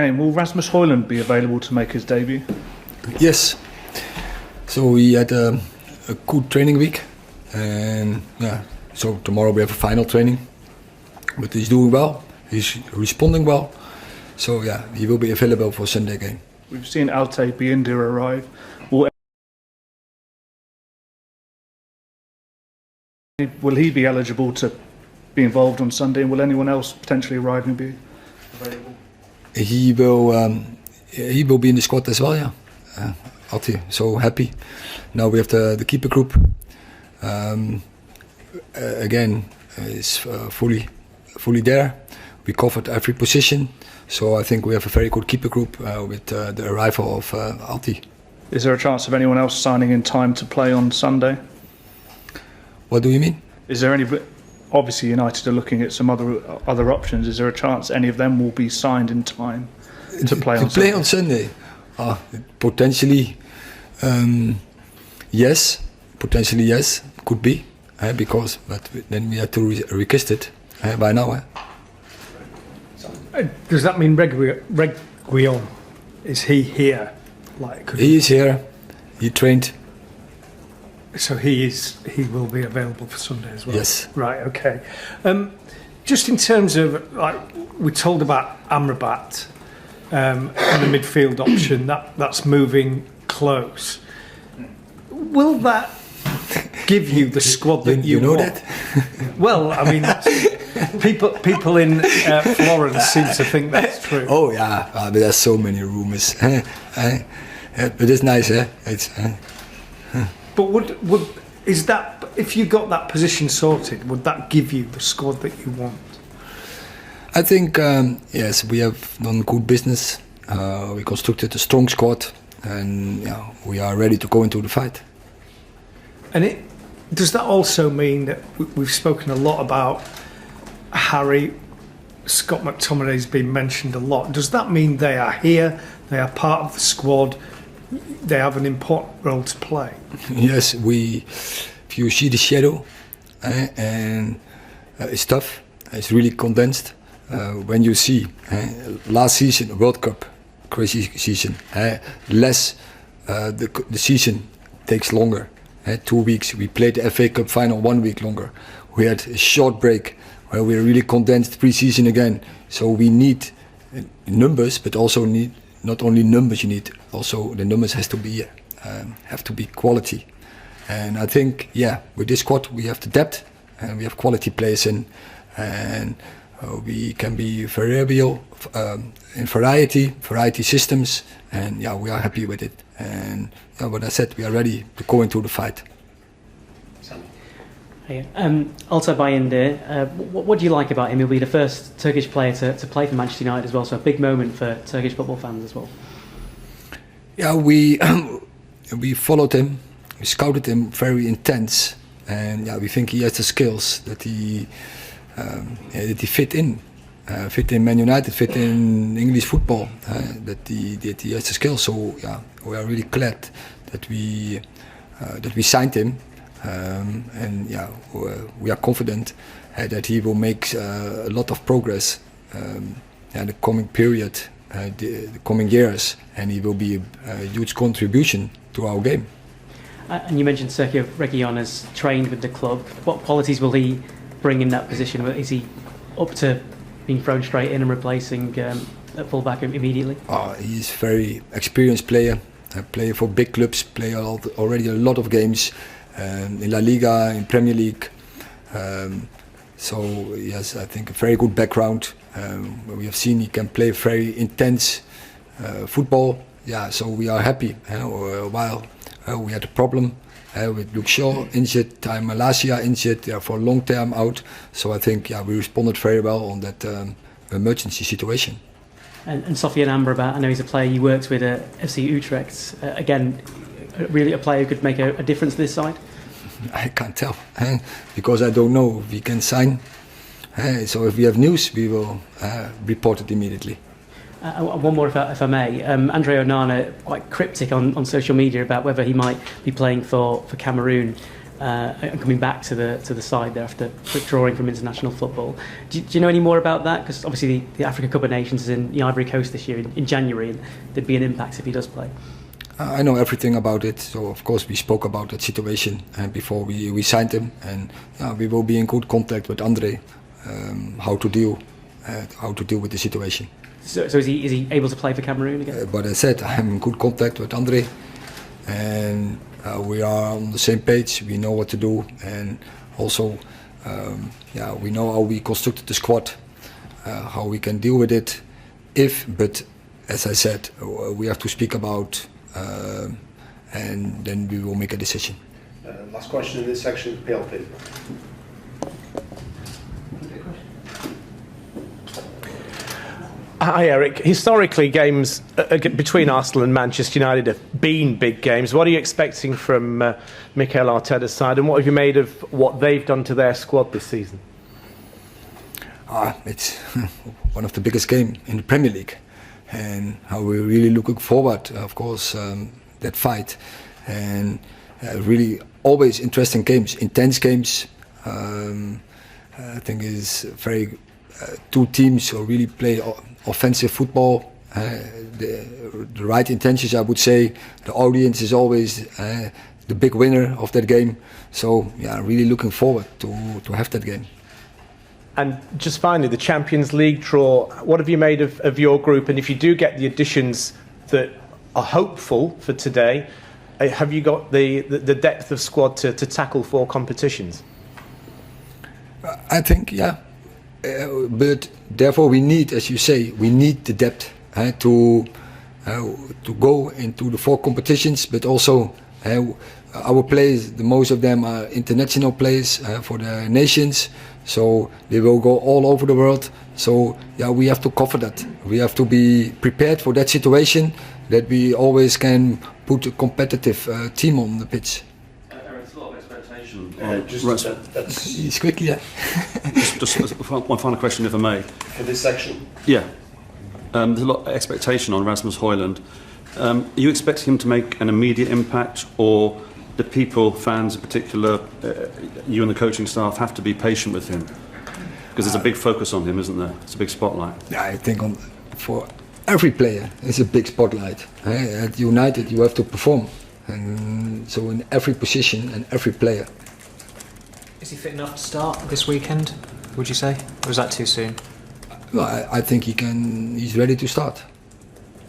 Will Rasmus Hojlund be available to make his debut? Yes. So we had a good training week, and so tomorrow we have a final training. But he's doing well. He's responding well. So he will be available for Sunday game. We've seen Bayindir arrive. Will he be eligible to be involved on Sunday? And will anyone else potentially arrive and be available? He will be in the squad as well. Yeah, Alti, so happy. Now we have the keeper group. Again, is fully there. We covered every position, so I think we have a very good keeper group with the arrival of Alti. Is there a chance of anyone else signing in time to play on Sunday? What do you mean? Is there any? Obviously, United are looking at some other options. Is there a chance any of them will be signed in time to play on Sunday? Potentially, yes. Potentially, yes. Could be, but then we have to request it by now. Does that mean Reguilón? Is he here? He is here. He trained. So he will be available for Sunday as well. Yes. Right. Okay. Just in terms of we're told about Amrabat and the midfield option that's moving close. Will that give you the squad that you know want? that? Well, I mean, people in Florence seem to think that's true. Oh yeah, but there's so many rumours. But it's nice, It's. But would is that, if you got that position sorted, would that give you the squad that you want? I think yes, we have done good business. We constructed a strong squad, and we are ready to go into the fight. And does that also mean that we've spoken a lot about Harry? Scott McTominay's been mentioned a lot. Does that mean they are here? They are part of the squad. They have an important role to play. Yes, if you see the shadow, and it's tough. It's really condensed. When you see last season, World Cup, crazy season, less the season takes longer. 2 weeks. We played the FA Cup final 1 week longer. We had a short break where we really condensed pre-season again. So we need numbers, but also need. Not only numbers you need, also the numbers have to be quality. And I think, with this squad we have the depth and we have quality players in, and we can be variable in variety systems, and we are happy with it. And what I said, we are ready to go into the fight. Also Bayindir, what do you like about him? He'll be the first Turkish player to play for Manchester United as well, so a big moment for Turkish football fans as well. Yeah, we followed him, we scouted him very intense, and we think he has the skills that he fit in Man United, fit in English football, that he has the skills. So we are really glad that we signed him. And we are confident that he will make a lot of progress in the coming period, the coming years, and he will be a huge contribution to our game. And you mentioned Sergio Reguilón has trained with the club. What qualities will he bring in that position? Is he up to being thrown straight in and replacing at full-back immediately? He is a very experienced player, a player for big clubs, play already a lot of games. In La Liga, in Premier League, so he has, I think, a very good background. We have seen he can play very intense football. So we are happy. While we had a problem with Luke Shaw injured, Malasia injured, for a long time out. So I think we responded very well on that emergency situation. And Sofian Amrabat, I know he's a player you worked with at FC Utrecht. Again, really a player who could make a difference this side? I can't tell, because I don't know if we can sign. So if we have news, we will report it immediately. One more, if I may. Andre Onana, quite cryptic on social media about whether he might be playing for Cameroon. and coming back to the side there after withdrawing from international football. Do you know any more about that? Because obviously the Africa Cup of Nations is in the Ivory Coast this year in January, and there'd be an impact if he does play. I know everything about it, so of course we spoke about that situation before we signed him, and we will be in good contact with Andre how to deal with the situation. So is he able to play for Cameroon again? But I said I'm in good contact with Andre, and we are on the same page. We know what to do, and also we know how we constructed the squad, how we can deal with it. But as I said, we have to speak about. And then we will make a decision. Last question in this section, PLP. Hi Eric. Historically, games between Arsenal and Manchester United have been big games. What are you expecting from Mikel Arteta's side, and what have you made of what they've done to their squad this season? It's one of the biggest games in the Premier League. And how we're really looking forward, of course, that fight, and really always interesting games, intense games. I think it's very two teams who really play offensive football. The right intentions, I would say. The audience is always the big winner of that game. So really looking forward to have that game. And just finally, the Champions League draw, what have you made of your group? And if you do get the additions that are hopeful for today, have you got the depth of squad to tackle 4 competitions? I think, but therefore we need, as you say, we need the depth to go into the 4 competitions, but also our players, the most of them are international players for the nations. So they will go all over the world. So we have to cover that. We have to be prepared for that situation, that we always can put a competitive team on the pitch. There's a lot of expectation. It's quickly, just one final question, if I may. For this section? Yeah. There's a lot of expectation on Rasmus Hojlund. Are you expecting him to make an immediate impact, or the people, fans in particular, you and the coaching staff have to be patient with him? Because there's a big focus on him, isn't there? It's a big spotlight. I think for every player, it's a big spotlight. At United, you have to perform. And so in every position and every player. Is he fit enough to start this weekend, would you say? Or is that too soon? Well, I think he's ready to start.